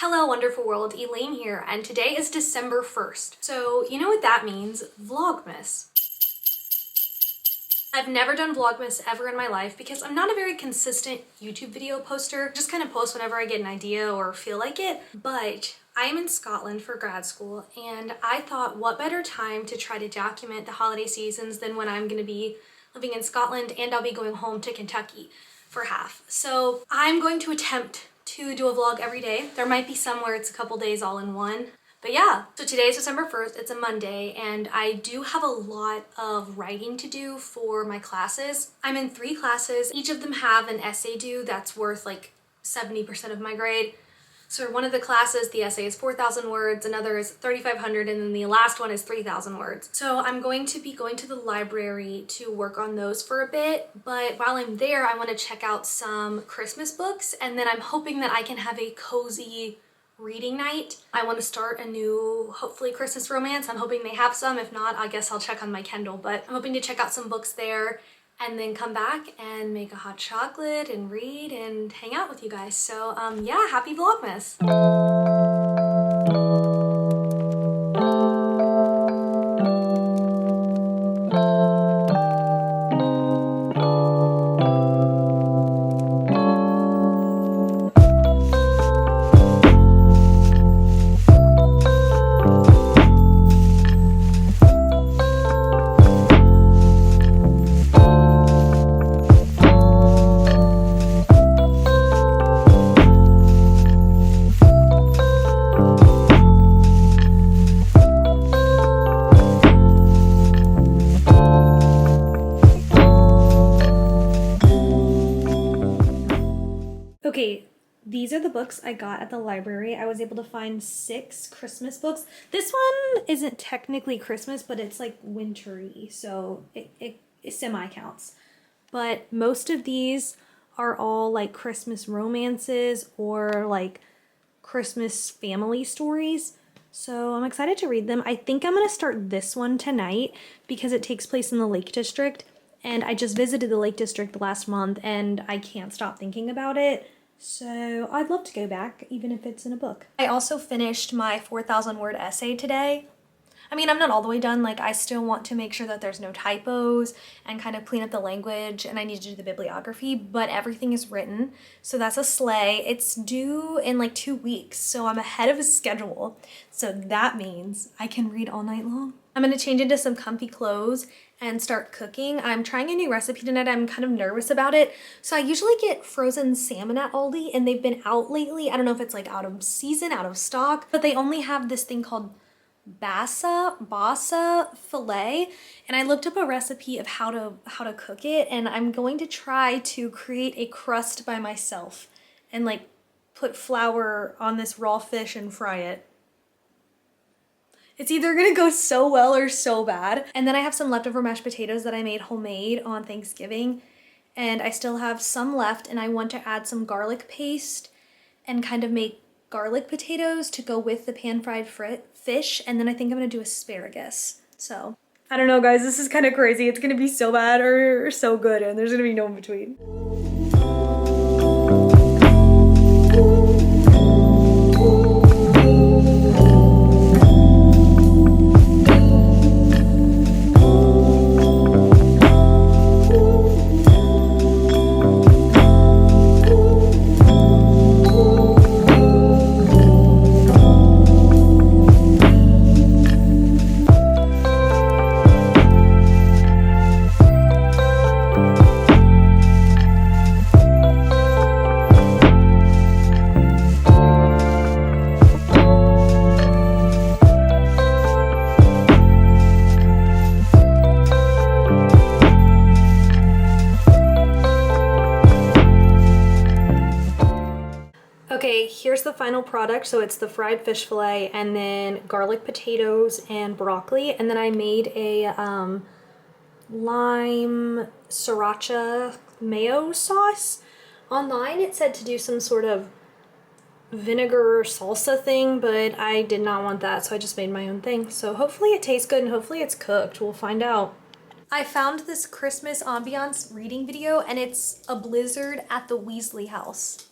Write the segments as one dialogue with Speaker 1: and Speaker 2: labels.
Speaker 1: Hello wonderful world, Elaine here, and today is December 1st. So you know what that means? Vlogmas. I've never done Vlogmas ever in my life because I'm not a very consistent YouTube video poster. I just kind of post whenever I get an idea or feel like it. But I am in Scotland for grad school and I thought what better time to try to document the holiday seasons than when I'm gonna be living in Scotland and I'll be going home to Kentucky for half. So I'm going to attempt to do a vlog every day. There might be some where it's a couple days all in one. But yeah, so today is December 1st, it's a Monday, and I do have a lot of writing to do for my classes. I'm in 3 classes. Each of them have an essay due that's worth like 70% of my grade. So for one of the classes, the essay is 4,000 words, another is 3,500, and then the last one is 3,000 words. So I'm going to be going to the library to work on those for a bit, but while I'm there, I want to check out some Christmas books, and then I'm hoping that I can have a cozy reading night. I want to start a new, hopefully, Christmas romance. I'm hoping they have some. If not, I guess I'll check on my Kindle, but I'm hoping to check out some books there and then come back and make a hot chocolate and read and hang out with you guys. So yeah, happy Vlogmas! Okay, these are the books I got at the library. I was able to find 6 Christmas books. This one isn't technically Christmas, but it's like wintry, so it semi-counts. But most of these are all like Christmas romances or like Christmas family stories. So I'm excited to read them. I think I'm going to start this one tonight because it takes place in the Lake District. And I just visited the Lake District last month and I can't stop thinking about it. So I'd love to go back, even if it's in a book. I also finished my 4,000 word essay today. I mean, I'm not all the way done. Like, I still want to make sure that there's no typos and kind of clean up the language, and I need to do the bibliography, but everything is written. So that's a slay. It's due in like 2 weeks, so I'm ahead of schedule. So that means I can read all night long. I'm gonna change into some comfy clothes and start cooking. I'm trying a new recipe tonight. I'm kind of nervous about it. So I usually get frozen salmon at Aldi and they've been out lately. I don't know if it's like out of season, out of stock, but they only have this thing called bassa filet. And I looked up a recipe of how to cook it, and I'm going to try to create a crust by myself and like put flour on this raw fish and fry it. It's either gonna go so well or so bad. And then I have some leftover mashed potatoes that I made homemade on Thanksgiving. And I still have some left, and I want to add some garlic paste and kind of make garlic potatoes to go with the pan-fried fish. And then I think I'm gonna do asparagus. So, I don't know guys, this is kind of crazy. It's gonna be so bad or so good, and there's gonna be no in between. Okay, here's the final product. So it's the fried fish fillet and then garlic potatoes and broccoli. And then I made a lime sriracha mayo sauce. Online it said to do some sort of vinegar salsa thing, but I did not want that, so I just made my own thing. So hopefully it tastes good and hopefully it's cooked. We'll find out. I found this Christmas ambiance reading video and it's a blizzard at the Weasley house.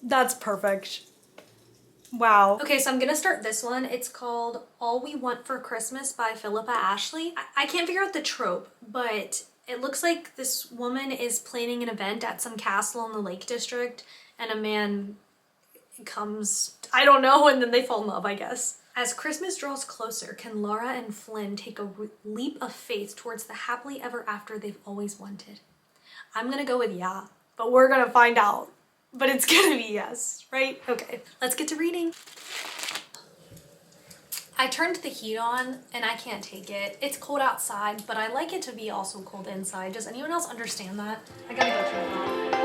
Speaker 1: That's perfect. Wow. Okay, so I'm gonna start this one. It's called All We Want for Christmas by Philippa Ashley. I can't figure out the trope, but it looks like this woman is planning an event at some castle in the Lake District, and a man comes, I don't know, and then they fall in love, I guess. As Christmas draws closer, can Laura and Flynn take a leap of faith towards the happily ever after they've always wanted? I'm gonna go with yeah, but we're gonna find out. But it's gonna be yes, right? Okay, let's get to reading. I turned the heat on and I can't take it. It's cold outside, but I like it to be also cold inside. Does anyone else understand that? I gotta go turn it on.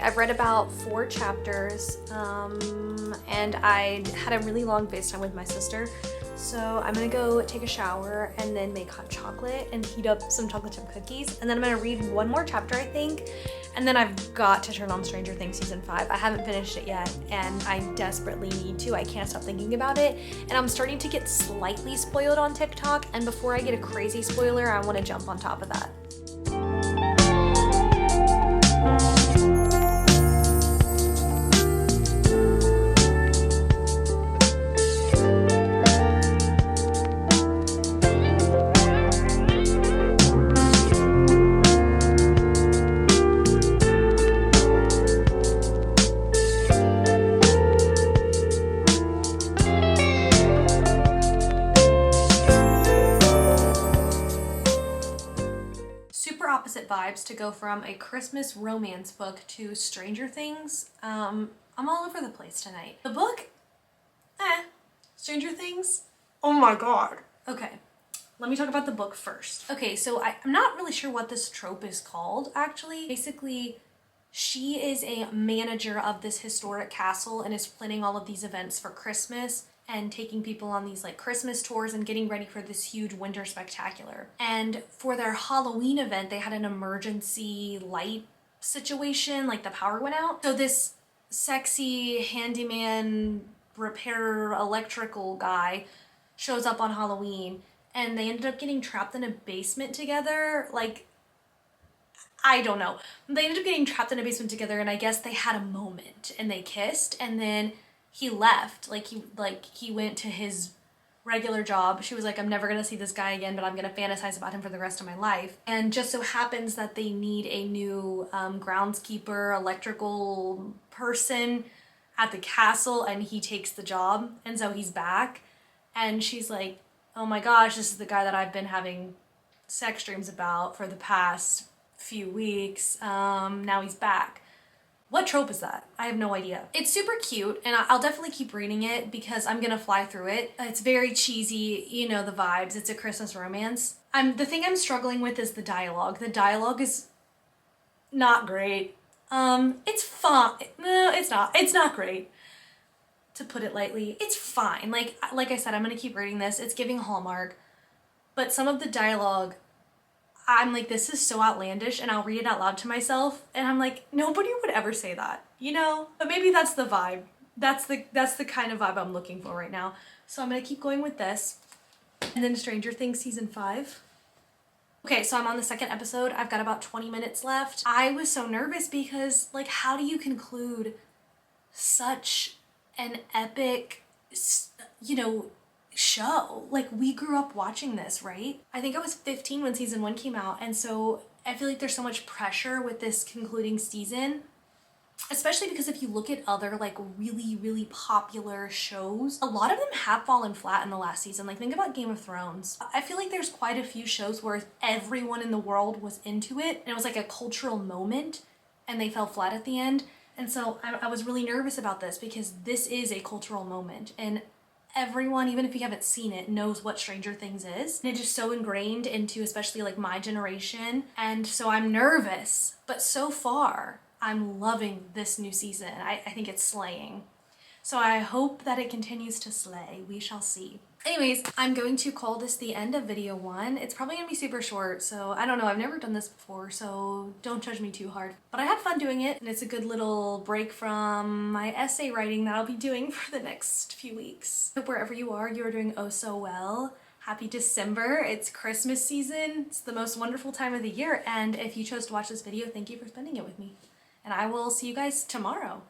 Speaker 1: I've read about 4 chapters, and I had a really long FaceTime with my sister. So I'm gonna go take a shower and then make hot chocolate and heat up some chocolate chip cookies. And then I'm gonna read one more chapter, I think. And then I've got to turn on Stranger Things season 5. I haven't finished it yet and I desperately need to. I can't stop thinking about it. And I'm starting to get slightly spoiled on TikTok. And before I get a crazy spoiler, I wanna jump on top of that. Vibes to go from a Christmas romance book to Stranger Things. I'm all over the place tonight. The book, Stranger Things, oh my god. Okay, let me talk about the book first. Okay, so I'm not really sure what this trope is called, actually. Basically, she is a manager of this historic castle and is planning all of these events for Christmas and taking people on these like Christmas tours and getting ready for this huge winter spectacular. And for their Halloween event, they had an emergency light situation, like the power went out. So this sexy handyman repair electrical guy shows up on Halloween and they ended up getting trapped in a basement together. Like, I don't know. They ended up getting trapped in a basement together and I guess they had a moment and they kissed and then he left. He went to his regular job. She was like, I'm never gonna see this guy again, but I'm gonna fantasize about him for the rest of my life. And just so happens that they need a new groundskeeper, electrical person at the castle and he takes the job. And so he's back and she's like, oh my gosh, this is the guy that I've been having sex dreams about for the past few weeks. Now he's back. What trope is that? I have no idea. It's super cute and I'll definitely keep reading it because I'm gonna fly through it. It's very cheesy, you know the vibes. It's a Christmas romance. The thing I'm struggling with is the dialogue. The dialogue is not great. It's fine. No, it's not. It's not great, to put it lightly. It's fine. Like I said, I'm gonna keep reading this. It's giving Hallmark, but some of the dialogue, I'm like, this is so outlandish, and I'll read it out loud to myself and I'm like, nobody would ever say that, you know? But maybe that's the vibe. That's the kind of vibe I'm looking for right now. So I'm gonna keep going with this. And then Stranger Things season 5. Okay, so I'm on the 2nd episode. I've got about 20 minutes left. I was so nervous because, like, how do you conclude such an epic, you know, show? Like, we grew up watching this, right? I think I was 15 when season 1 came out, and so I feel like there's so much pressure with this concluding season, especially because if you look at other like really popular shows, a lot of them have fallen flat in the last season. Like, think about Game of Thrones. I feel like there's quite a few shows where everyone in the world was into it and it was like a cultural moment and they fell flat at the end. And so I was really nervous about this because this is a cultural moment, and everyone, even if you haven't seen it, knows what Stranger Things is. And it's just so ingrained into especially like my generation. And so I'm nervous, but so far I'm loving this new season. I think it's slaying. So I hope that it continues to slay. We shall see. Anyways, I'm going to call this the end of video 1. It's probably gonna be super short, so I don't know. I've never done this before, so don't judge me too hard. But I had fun doing it, and it's a good little break from my essay writing that I'll be doing for the next few weeks. Hope wherever you are doing oh so well. Happy December. It's Christmas season. It's the most wonderful time of the year, and if you chose to watch this video, thank you for spending it with me. And I will see you guys tomorrow.